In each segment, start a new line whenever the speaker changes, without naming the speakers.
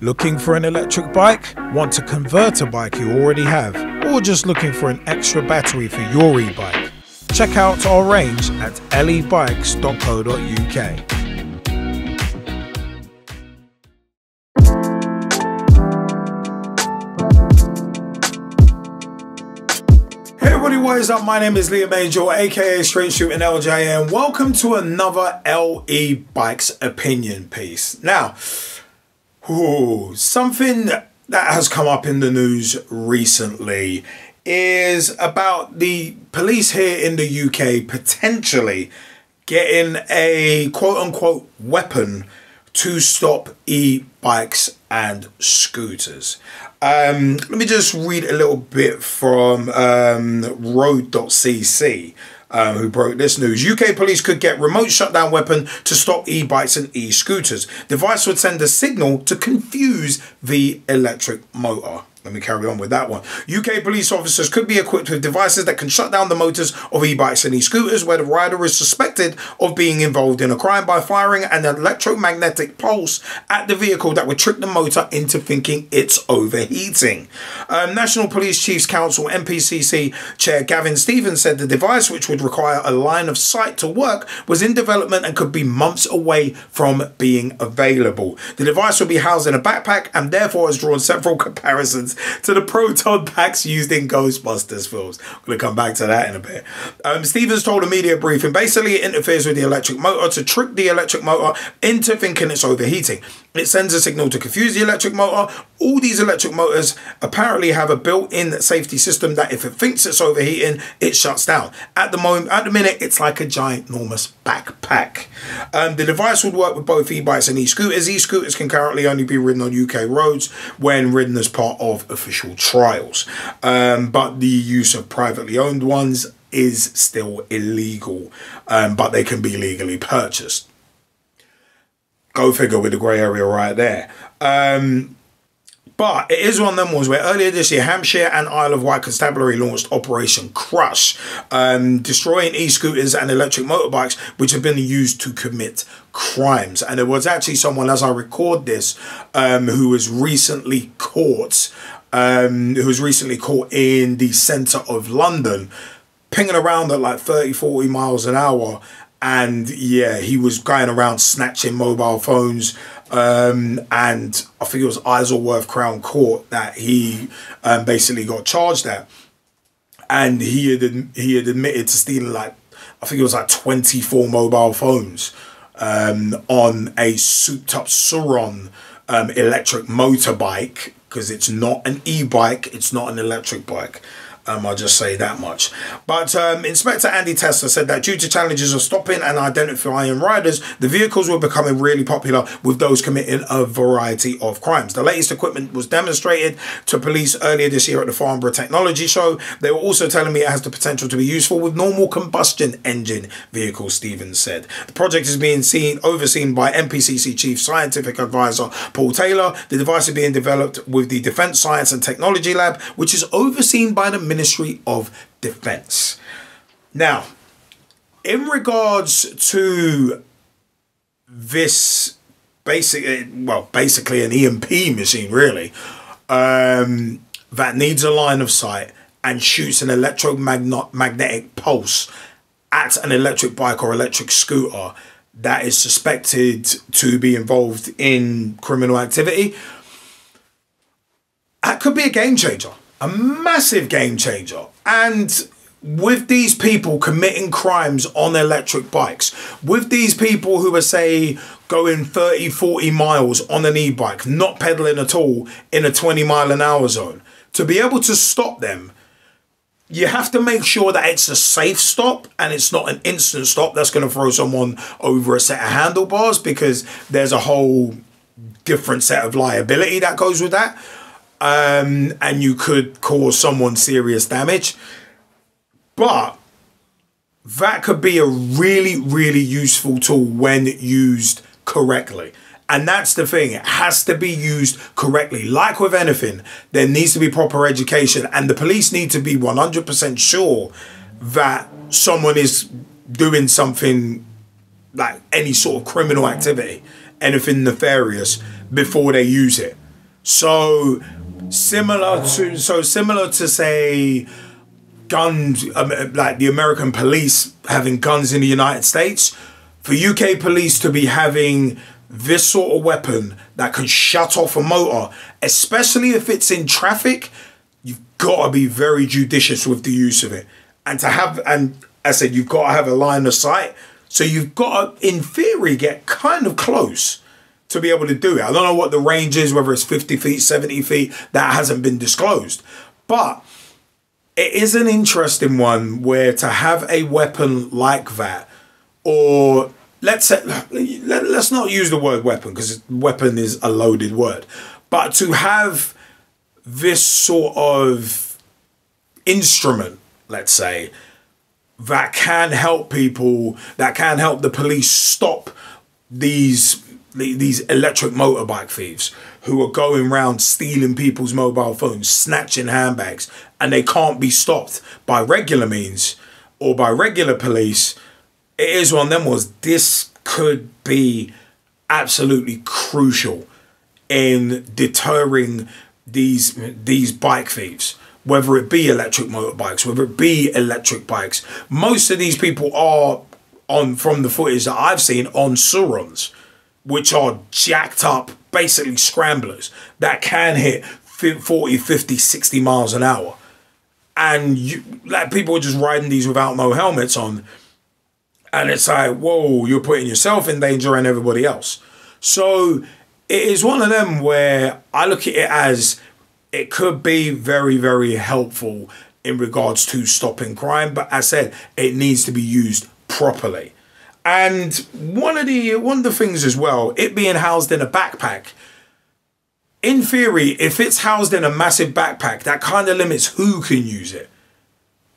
Looking for an electric bike? Want to convert a bike you already have? Or just looking for an extra battery for your e-bike? Check out our range at lebikes.co.uk. Hey everybody, what is up? My name is Liam Angell, aka Straight Shooting LJ, and welcome to another E-Bikes opinion piece. Now, something that has come up in the news recently is about the police here in the UK potentially getting a quote-unquote weapon to stop e-bikes and scooters. Let me just read a little bit from road.cc. Who broke this news. UK police could get remote shutdown weapon to stop e-bikes and e-scooters. Device would send a signal to confuse the electric motor. Let me carry on with that one. UK police officers could be equipped with devices that can shut down the motors of e-bikes and e-scooters where the rider is suspected of being involved in a crime by firing an electromagnetic pulse at the vehicle that would trick the motor into thinking it's overheating. National Police Chiefs Council NPCC Chair Gavin Stevens said the device, which would require a line of sight to work, was in development and could be months away from being available. The device will be housed in a backpack and therefore has drawn several comparisons to the proton packs used in Ghostbusters films. I'm going to come back to that in a bit. Stevens told a media briefing, basically it interferes with the electric motor to trick the electric motor into thinking it's overheating. It sends a signal to confuse the electric motor. All these electric motors apparently have a built-in safety system that if it thinks it's overheating, it shuts down. At the minute, it's like a giant, enormous backpack. The device would work with both e-bikes and e-scooters. E-scooters can currently only be ridden on UK roads when ridden as part of official trials. But the use of privately owned ones is still illegal, but they can be legally purchased. Go figure with the grey area right there. But it is one of them ones where earlier this year, Hampshire and Isle of Wight Constabulary launched Operation Crush, destroying e-scooters and electric motorbikes which have been used to commit crimes. And there was actually someone, as I record this, who was recently caught in the centre of London, pinging around at like 30-40 miles an hour. And yeah, he was going around snatching mobile phones. And I think it was Isleworth Crown Court that he basically got charged at. And he had admitted to stealing like, I think it was like 24 mobile phones on a souped up Suron electric motorbike, because it's not an e-bike, it's not an electric bike. I'll just say that much. But Inspector Andy Tester said that due to challenges of stopping and identifying riders, the vehicles were becoming really popular with those committing a variety of crimes. The latest equipment was demonstrated to police earlier this year at the Farnborough Technology Show. They were also telling me it has the potential to be useful with normal combustion engine vehicles, Stevens said. The project is being overseen by NPCC Chief Scientific Advisor Paul Taylor. The device is being developed with the Defence Science and Technology Lab, which is overseen by the Ministry of Defence. Now, in regards to this basically an EMP machine, really, that needs a line of sight and shoots an electromagnetic pulse at an electric bike or electric scooter that is suspected to be involved in criminal activity, that could be a game changer. A massive game changer. And with these people committing crimes on electric bikes, with these people who are, say, going 30-40 miles on an e-bike, not pedaling at all in a 20-mile-an-hour zone, to be able to stop them, you have to make sure that it's a safe stop and it's not an instant stop that's going to throw someone over a set of handlebars, because there's a whole different set of liability that goes with that. And you could cause someone serious damage. But that could be a really, really useful tool when used correctly. And that's the thing, it has to be used correctly. Like with anything, there needs to be proper education, and the police need to be 100% sure that someone is doing something like any sort of criminal activity, anything nefarious, before they use it. So similar to say guns, like the American police having guns in the United States, for UK police to be having this sort of weapon that can shut off a motor, especially if it's in traffic, you've got to be very judicious with the use of it. And I said, you've got to have a line of sight. So you've got to, in theory, get kind of close to be able to do it. I don't know what the range is, whether it's 50 feet, 70 feet, that hasn't been disclosed. But it is an interesting one where to have a weapon like that, or let's not use the word weapon because weapon is a loaded word, but to have this sort of instrument, let's say, that can help people, that can help the police stop these electric motorbike thieves who are going around stealing people's mobile phones, snatching handbags, and they can't be stopped by regular means or by regular police. It is one of them was, this could be absolutely crucial in deterring these bike thieves, whether it be electric motorbikes, whether it be electric bikes. Most of these people are from the footage that I've seen, on Surons, which are jacked up, basically scramblers that can hit 40, 50, 60 miles an hour. And like, people are just riding these without no helmets on. And it's like, whoa, you're putting yourself in danger and everybody else. So it is one of them where I look at it as it could be very, very helpful in regards to stopping crime. But as I said, it needs to be used properly. And one of the things as well, it being housed in a backpack, in theory, if it's housed in a massive backpack, that kind of limits who can use it.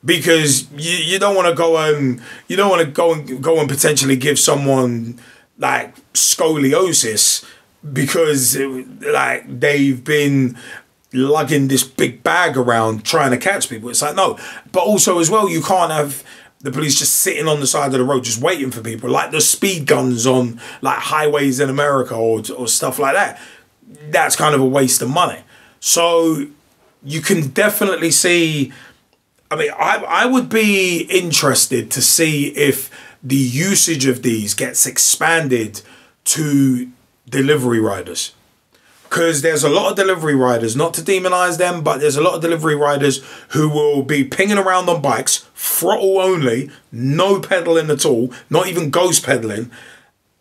Because you don't want to go and potentially give someone like scoliosis because like they've been lugging this big bag around trying to catch people. It's like, no. But also as well, you can't have the police just sitting on the side of the road just waiting for people, like the speed guns on like highways in America or stuff like that. That's kind of a waste of money. So you can definitely see, I mean, I would be interested to see if the usage of these gets expanded to delivery riders. Because there's a lot of delivery riders, not to demonize them, but there's a lot of delivery riders who will be pinging around on bikes, throttle only, no pedaling at all, not even ghost pedaling.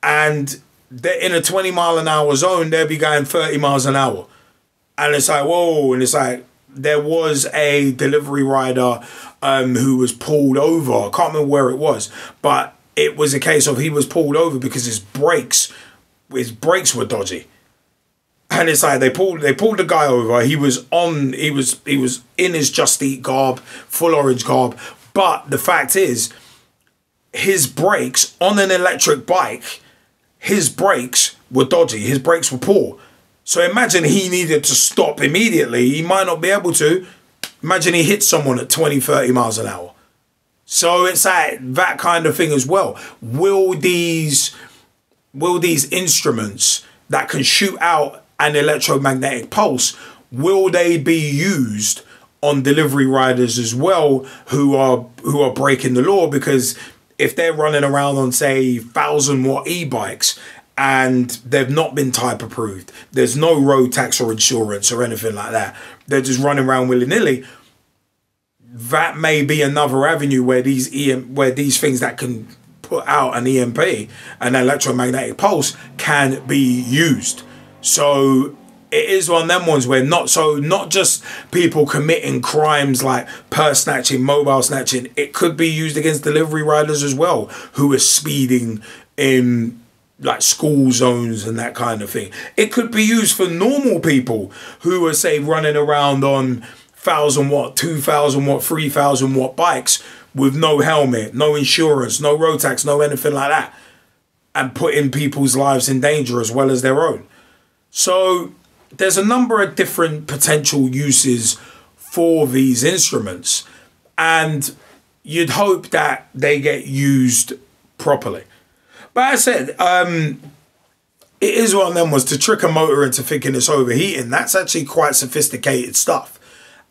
And they're in a 20-mile-an-hour zone, they'll be going 30 miles an hour. And it's like, whoa, and it's like, there was a delivery rider who was pulled over. I can't remember where it was, but it was a case of he was pulled over because his brakes were dodgy. And it's like they pulled the guy over. He was in his Just Eat garb, full orange garb. But the fact is, his brakes on an electric bike, his brakes were dodgy. His brakes were poor. So imagine he needed to stop immediately. He might not be able to. Imagine he hits someone at 20, 30 miles an hour. So it's like that kind of thing as well. Will these instruments that can shoot out an electromagnetic pulse, will they be used on delivery riders as well who are breaking the law? Because if they're running around on, say, 1,000-watt e-bikes and they've not been type approved, there's no road tax or insurance or anything like that, they're just running around willy-nilly, that may be another avenue where these things that can put out an EMP, an electromagnetic pulse, can be used. So it is one of them ones where not just people committing crimes like purse snatching, mobile snatching, it could be used against delivery riders as well who are speeding in like school zones and that kind of thing. It could be used for normal people who are, say, running around on 1,000-watt, 2,000-watt, 3,000-watt bikes with no helmet, no insurance, no road tax, no anything like that, and putting people's lives in danger as well as their own. So there's a number of different potential uses for these instruments, and you'd hope that they get used properly. But as I said, it is one of them was to trick a motor into thinking it's overheating. That's actually quite sophisticated stuff.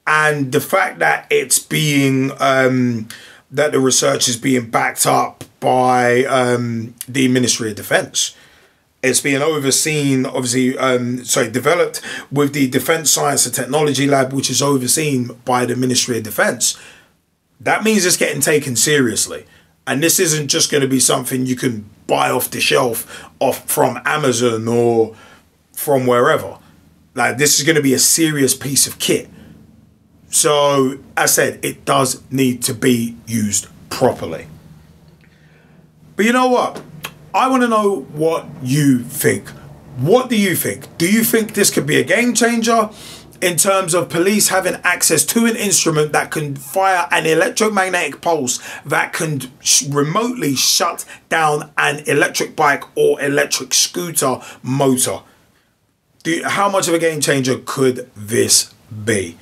And the fact that it's being, that the research is being backed up by the Ministry of Defence. It's being overseen, obviously, developed with the Defence Science and Technology Lab, which is overseen by the Ministry of Defence. That means it's getting taken seriously. And this isn't just going to be something you can buy off the shelf from Amazon or from wherever. Like, this is going to be a serious piece of kit. So, as I said, it does need to be used properly. But you know what? I want to know what you think. What do you think? Do you think this could be a game changer in terms of police having access to an instrument that can fire an electromagnetic pulse that can remotely shut down an electric bike or electric scooter motor? How much of a game changer could this be?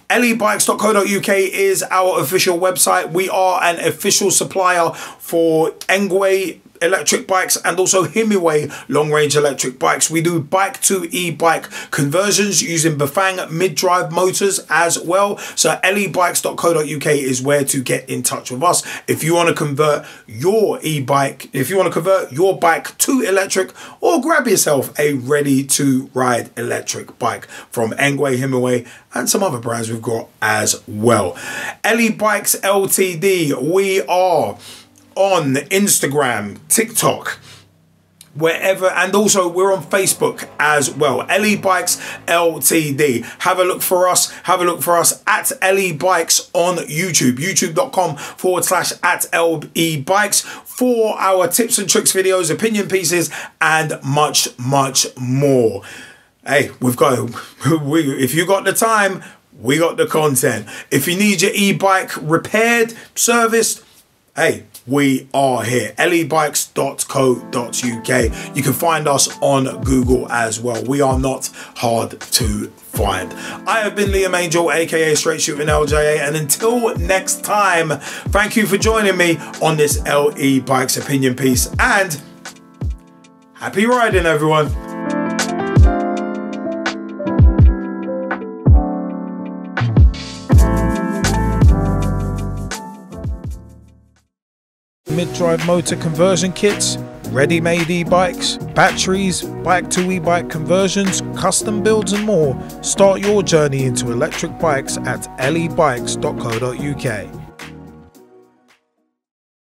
lebikes.co.uk is our official website. We are an official supplier for engwe electric bikes and also himiway long-range electric bikes. We do bike to e-bike conversions using Bafang mid-drive motors as well. So lebikes.co.uk is where to get in touch with us if you want to convert your e-bike, if you want to convert your bike to electric, or grab yourself a ready-to-ride electric bike from engwe, himiway, and some other brands we've got as well. E-Bikes Ltd. We are on Instagram, TikTok, wherever, and also we're on Facebook as well. E-Bikes Ltd. Have a look for us. Have a look for us at E-Bikes on YouTube. YouTube.com/@LEBikes for our tips and tricks videos, opinion pieces, and much, much more. Hey, we've got, if you got the time, we got the content. If you need your e-bike repaired, serviced, hey, we are here. lebikes.co.uk. You can find us on Google as well. We are not hard to find. I have been Liam Angell, aka Straight Shooting LJA, and until next time, thank you for joining me on this E-Bikes opinion piece, and happy riding, everyone. Mid-drive motor conversion kits, ready-made e-bikes, batteries, bike to e-bike conversions, custom builds and more. Start your journey into electric bikes at lebikes.co.uk.